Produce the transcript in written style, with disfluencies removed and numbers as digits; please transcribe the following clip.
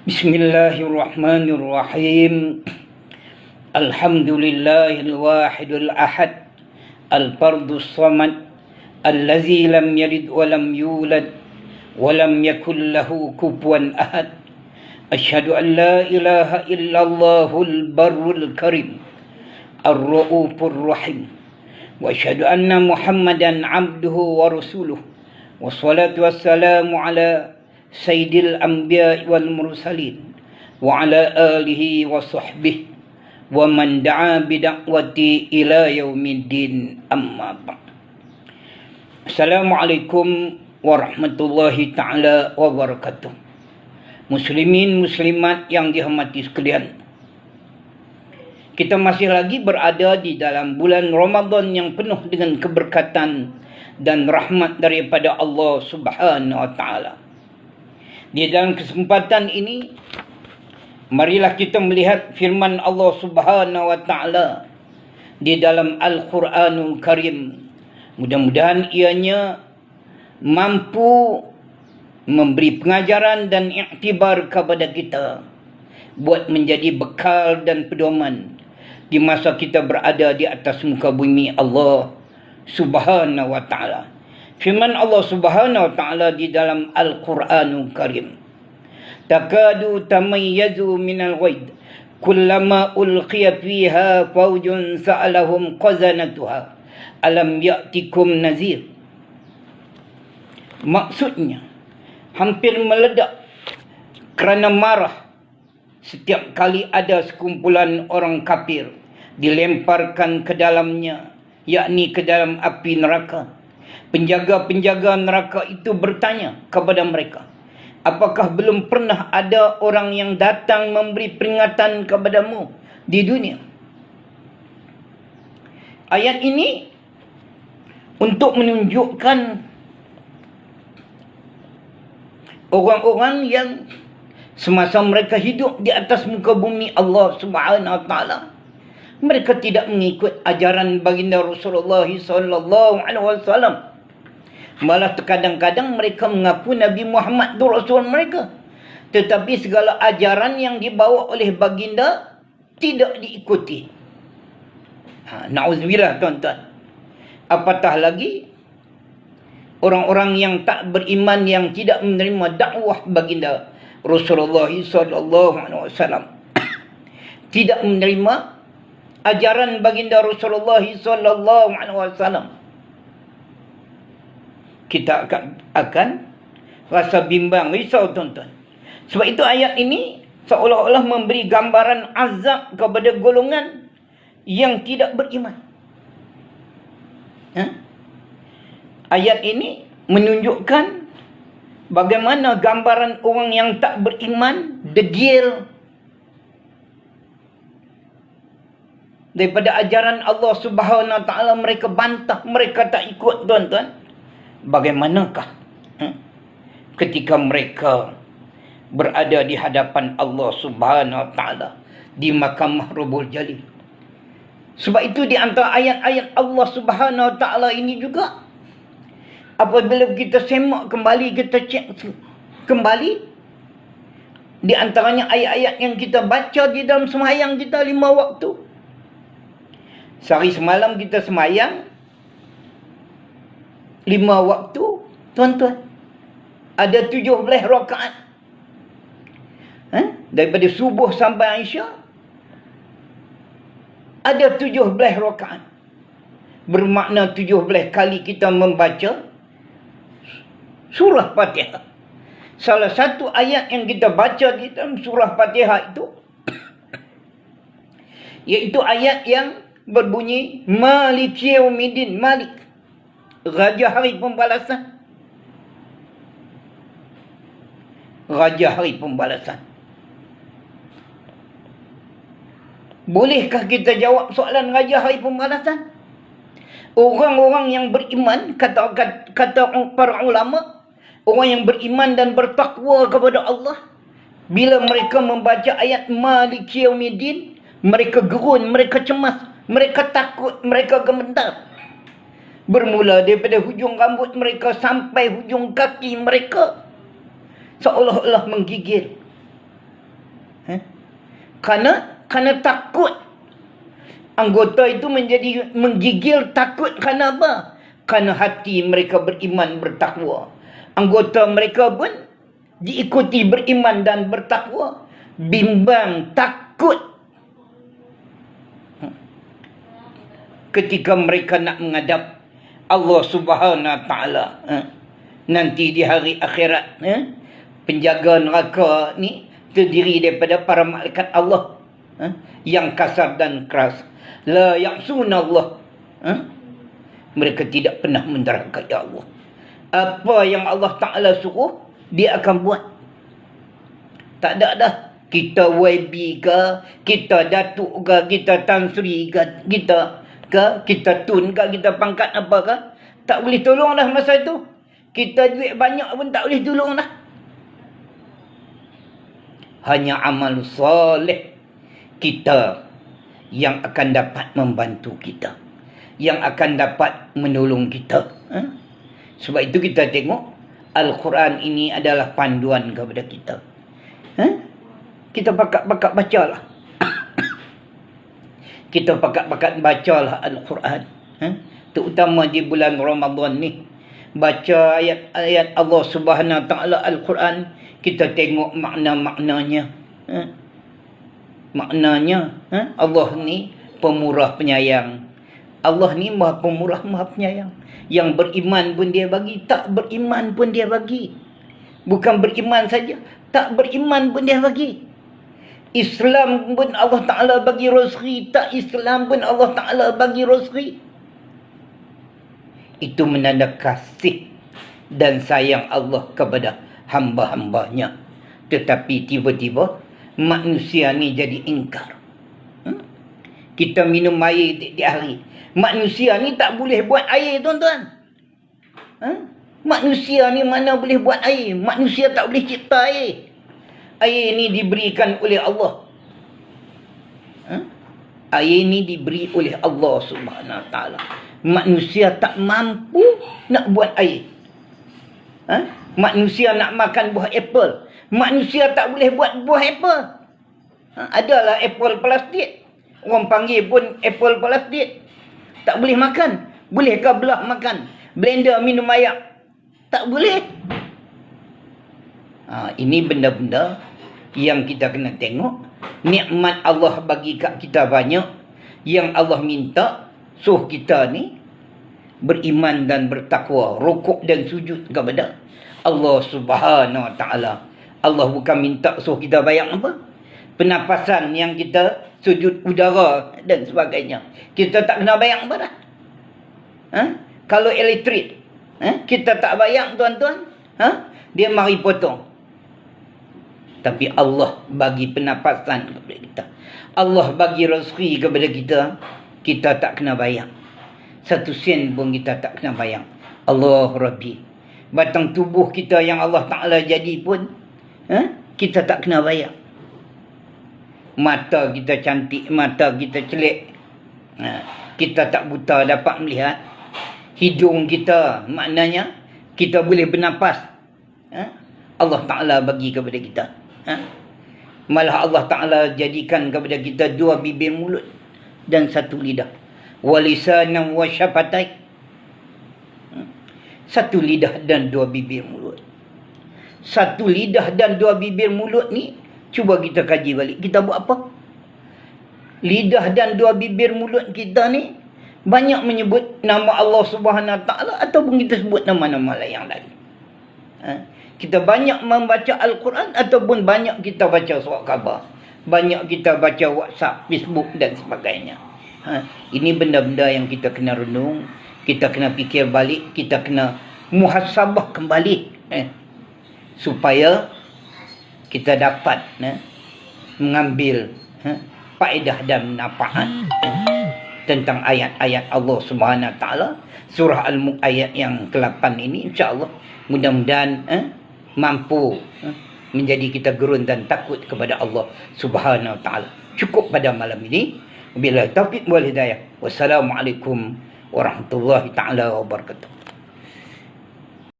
Bismillahirrahmanirrahim. Alhamdulillahil wahidul ahad, al-fardus samad, allazi lam yalid wa lam yulad wa lam yakul lahu kufuwan ahad. Asyhadu an la ilaha illallahul barrul karim, ar-ra'ufur rahim. Wa asyhadu anna Muhammadan abduhu wa rasuluh. Wassalatu wassalamu ala Sayyidil Anbiya wal Mursalin wa ala alihi wa sahbihi wa man da'a bida'wati ila yaumiddin, amma ba'd. Assalamualaikum warahmatullahi ta'ala wabarakatuh. Muslimin muslimat yang dihormati sekalian, kita masih lagi berada di dalam bulan Ramadan yang penuh dengan keberkatan dan rahmat daripada Allah Subhanahu wa taala. Di dalam kesempatan ini, marilah kita melihat firman Allah Subhanahu wa taala di dalam Al-Quranul Karim. Mudah-mudahan ianya mampu memberi pengajaran dan iktibar kepada kita, buat menjadi bekal dan pedoman di masa kita berada di atas muka bumi Allah Subhanahu wa taala. Firman Allah Subhanahu wa taala di dalam Al-Quranul Karim, takadu tamayyazu minal ghaid kullama ulqiya fiha fawjun sa'alahum qazanatuha alam ya'tikum nazir. Maksudnya, hampir meledak kerana marah setiap kali ada sekumpulan orang kafir dilemparkan ke dalamnya, yakni ke dalam api neraka. Penjaga-penjaga neraka itu bertanya kepada mereka, apakah belum pernah ada orang yang datang memberi peringatan kepadamu di dunia? Ayat ini untuk menunjukkan orang-orang yang semasa mereka hidup di atas muka bumi Allah Subhanahu wa taala, mereka tidak mengikut ajaran baginda Rasulullah sallallahu alaihi wasallam. Malah kadang-kadang mereka mengaku Nabi Muhammad itu Rasul mereka, tetapi segala ajaran yang dibawa oleh baginda tidak diikuti. Na'udzubillah tuan-tuan. Apatah lagi orang-orang yang tak beriman, yang tidak menerima dakwah baginda Rasulullah sallallahu alaihi wasallam, tidak menerima ajaran baginda Rasulullah sallallahu alaihi wasallam. Kita akan rasa bimbang, risau tuan-tuan. Sebab itu ayat ini seolah-olah memberi gambaran azab kepada golongan yang tidak beriman. Ayat ini menunjukkan bagaimana gambaran orang yang tak beriman, degil daripada ajaran Allah Subhanahu wa taala. Mereka bantah, mereka tak ikut tuan-tuan. Bagaimanakah ketika mereka berada di hadapan Allah Subhanahu wa taala di mahkamah Rabbul Jalil? Sebab itu di antara ayat-ayat Allah Subhanahu wa taala ini juga, apabila kita semak kembali, kita cek kembali, di antaranya ayat-ayat yang kita baca di dalam sembahyang kita 5 waktu. Sehari semalam kita sembahyang 5 waktu, tuan-tuan. Ada 17 rakaat. Daripada subuh sampai Aisyah, ada 17 rakaat. Bermakna 17 kali kita membaca surah Fatihah. Salah satu ayat yang kita baca di dalam surah Fatihah itu iaitu ayat yang berbunyi Maliki Yaumiddin, Malik, Raja Hari Pembalasan. Raja Hari Pembalasan. Bolehkah kita jawab soalan Raja Hari Pembalasan? Orang-orang yang beriman, kata para ulama, orang yang beriman dan bertakwa kepada Allah, bila mereka membaca ayat Maliki Yaumiddin, mereka gerun, mereka cemas, mereka takut, mereka gemetar. Bermula daripada hujung rambut mereka sampai hujung kaki mereka seolah-olah menggigil. Kerana takut. Anggota itu menjadi menggigil takut kerana apa? Kerana hati mereka beriman bertakwa. Anggota mereka pun diikuti beriman dan bertakwa. Bimbang, takut. Ketika mereka nak menghadap Allah Subhanahu Wa Taala, nanti di hari akhirat, penjaga neraka ni terdiri daripada para malaikat Allah yang kasar dan keras. La ya'suna Allah. Mereka tidak pernah menderakai Allah. Apa yang Allah Ta'ala suruh, dia akan buat. Tak ada dah. Kita YB ke, kita Datuk ke, kita Tan Sri ke, kita Tun ke, kita pangkat apa ke, tak boleh tolong dah masa itu. Kita duit banyak pun tak boleh tolong dah. Hanya amal soleh kita yang akan dapat membantu kita, yang akan dapat menolong kita. Sebab itu kita tengok Al-Quran ini adalah panduan kepada kita. Kita pakat-pakat bacalah. Kita pakat-pakat bacalah Al-Quran. Terutama di bulan Ramadan ni. Baca ayat-ayat Allah Subhanahu Wa Taala Al-Quran. Kita tengok makna-maknanya. Maknanya, Allah ni pemurah penyayang. Allah ni maha pemurah, maha penyayang. Yang beriman pun dia bagi, tak beriman pun dia bagi. Bukan beriman saja, tak beriman pun dia bagi. Islam pun Allah Ta'ala bagi rezeki, tak Islam pun Allah Ta'ala bagi rezeki. Itu menanda kasih dan sayang Allah kepada hamba-hambanya. Tetapi tiba-tiba manusia ni jadi ingkar. Kita minum air tiap hari. Manusia ni tak boleh buat air, tuan-tuan. Manusia ni mana boleh buat air? Manusia tak boleh cipta air. Air ni diberikan oleh Allah. Air ni diberi oleh Allah Subhanahu Wa Taala. Manusia tak mampu nak buat air. Manusia nak makan buah apple. Manusia tak boleh buat buah apple. Adalah apple plastik. Orang panggil pun apple plastik. Tak boleh makan. Bolehkah belah makan? Blender minum air? Tak boleh. Ini benda-benda yang kita kena tengok. Nikmat Allah bagi kat kita banyak. Yang Allah minta suruh kita ni beriman dan bertakwa, rukuk dan sujud kepada Allah Subhanahu Wa Taala. Allah bukan minta suruh kita bayang apa? Pernafasan yang kita sujud udara dan sebagainya. Kita tak kena bayang apa dah. Kalau elektrik, kita tak bayang, tuan-tuan. Dia mari potong. Tapi Allah bagi pernafasan kepada kita. Allah bagi rezeki kepada kita. Kita tak kena bayang. Satu sen pun kita tak kena bayang. Allah Rabbi. Batang tubuh kita yang Allah Ta'ala jadi pun, kita tak kena bayang. Mata kita cantik, mata kita celik. Kita tak buta dapat melihat. Hidung kita, maknanya kita boleh bernafas. Allah Ta'ala bagi kepada kita. Malah Allah Ta'ala jadikan kepada kita 2 bibir mulut dan 1 lidah. Walisanan wa syafatai. 1 lidah dan 2 bibir mulut. 1 lidah dan 2 bibir mulut ni, cuba kita kaji balik. Kita buat apa? Lidah dan 2 bibir mulut kita ni banyak menyebut nama Allah Subhanahu Wa Taala ataupun kita sebut nama-nama yang lain. Kita banyak membaca Al-Quran ataupun banyak kita baca surat khabar. Banyak kita baca WhatsApp, Facebook dan sebagainya. Ini benda-benda yang kita kena renung. Kita kena fikir balik. Kita kena muhasabah kembali. Supaya kita dapat mengambil faedah dan manfaat tentang ayat-ayat Allah Subhanahu Wa Taala. Surah Al-Mulk ayat yang ke-8 ini, insya-Allah mudah-mudahan mampu menjadi kita gerun dan takut kepada Allah Subhanahu Wa Taala. Cukup pada malam ini. Wabillahi taufiq wal hidayah. Wassalamualaikum warahmatullahi taala wabarakatuh.